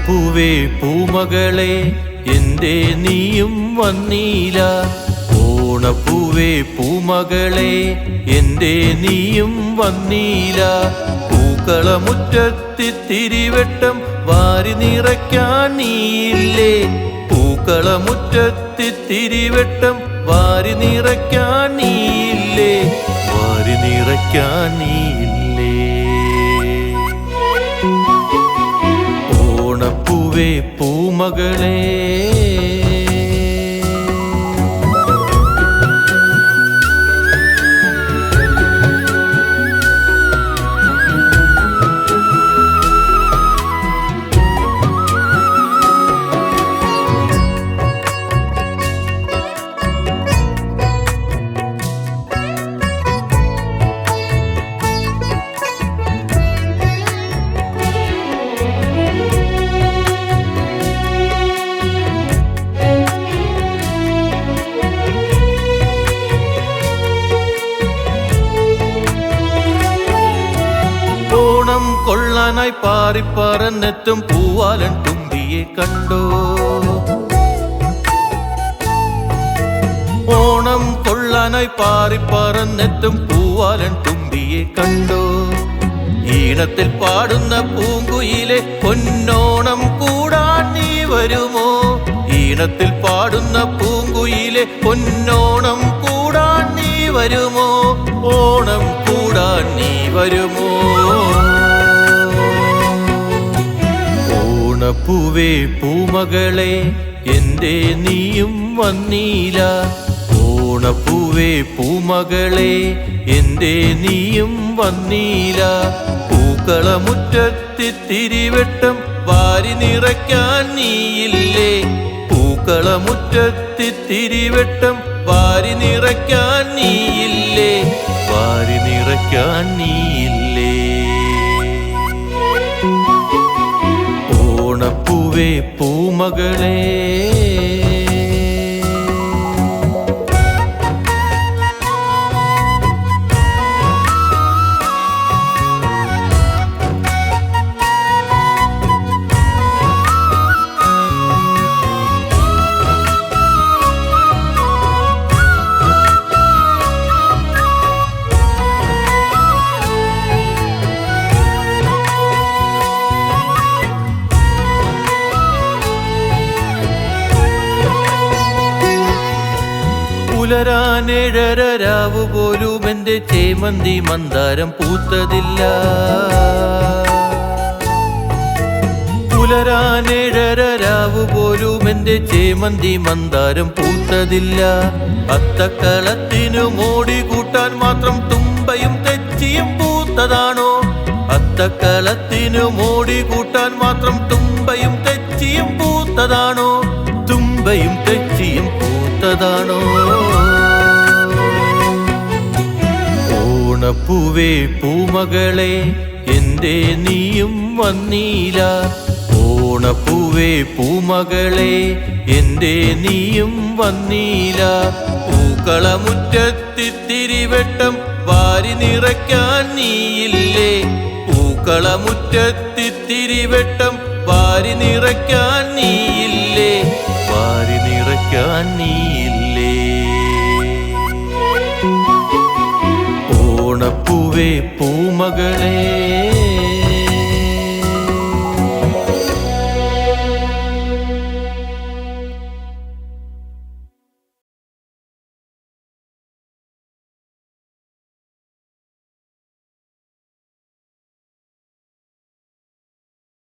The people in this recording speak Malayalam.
പൂവേ പൂമകളെ എന്തേ നീയും വന്നീല. ഓണപ്പൂവേ പൂമകളെ എന്തേ നീയും വന്നീല. പൂക്കളമുറ്റത്തിത്തിരിവട്ടം വാരി നിറയ്ക്കാൻ നീയില്ലേ. പൂക്കളമുറ്റത്തിത്തിരിവട്ടം വാരി നിറയ്ക്കാൻ നീയില്ലേ. വാരി നിറയ്ക്കാൻ നീയില്ലേ. ഓണപ്പൂവേ പൂമകളെ കൊള്ളാനായി പാറിപ്പറന്നെത്തും പൂവാലൻ തുമ്പിയെ കണ്ടോ. ഓണം കൊള്ളാനായി പാറിപ്പറന്നെത്തും പൂവാലൻ തുമ്പിയെ കണ്ടോ. ഈണത്തിൽ പാടുന്ന പൂങ്കുയിലെ പൊന്നോണം കൂടാൻ നീ വരുമോ. ഈണത്തിൽ പാടുന്ന പൂങ്കുയിലെ പൊന്നോണം കൂടാൻ നീ വരുമോ. ഓണം കൂടാൻ നീ വരുമോ. ഓണപ്പൂവേ പൂമകളെ എന്തേ നീയും വന്നീല. ഓണപ്പൂവേ പൂമകളെ എന്തേ നീയും വന്നീല. പൂക്കളമുറ്റത്തിത്തിരിവട്ടം വാരി നിറയ്ക്കാൻ നീയില്ലേ. പൂക്കളമുറ്റത്തിത്തിരിവട്ടം വാരി നിറയ്ക്കാൻ നീയില്ലേ. വാരി നിറയ്ക്കാൻ നീയില്ലേ. ഓണപ്പൂവേ പൂമകളെ പുലരാനേഴരാവ് പോലും എൻ്റെ ചേമന്തി മന്ദാരം പൂത്തതില്ല. പുലരാനേഴരാവ് പോലും എൻ്റെ ചേമന്തി മന്ദാരം പൂത്തതില്ല. അത്തക്കളത്തിനു മോടി കൂട്ടാൻ മാത്രം തുമ്പയും തെച്ചിയും പൂത്തതാണോ. അത്തക്കളത്തിനു മോടി കൂട്ടാൻ മാത്രം തുമ്പയും തെച്ചിയും പൂത്തതാണോ. തുമ്പയും തെച്ചിയും പൂത്തതാണോ. ഓണപ്പൂവേ പൂമകളെ എന്തേ നീയും വന്നീല. ഓണപ്പൂവേ പൂമകളെ എന്തേ നീയും വന്നീല. പൂക്കളമുറ്റത്തിത്തിരിവട്ടം വാരി നിറയ്ക്കാൻ നീയില്ലേ. പൂക്കളമുറ്റത്തിത്തിരിവട്ടം വാരി നിറയ്ക്കാൻ നീയില്ലേ. വാരി നിറയ്ക്കാൻ നീയില്ലേ. ഓണപ്പൂവേ പൂമകളെ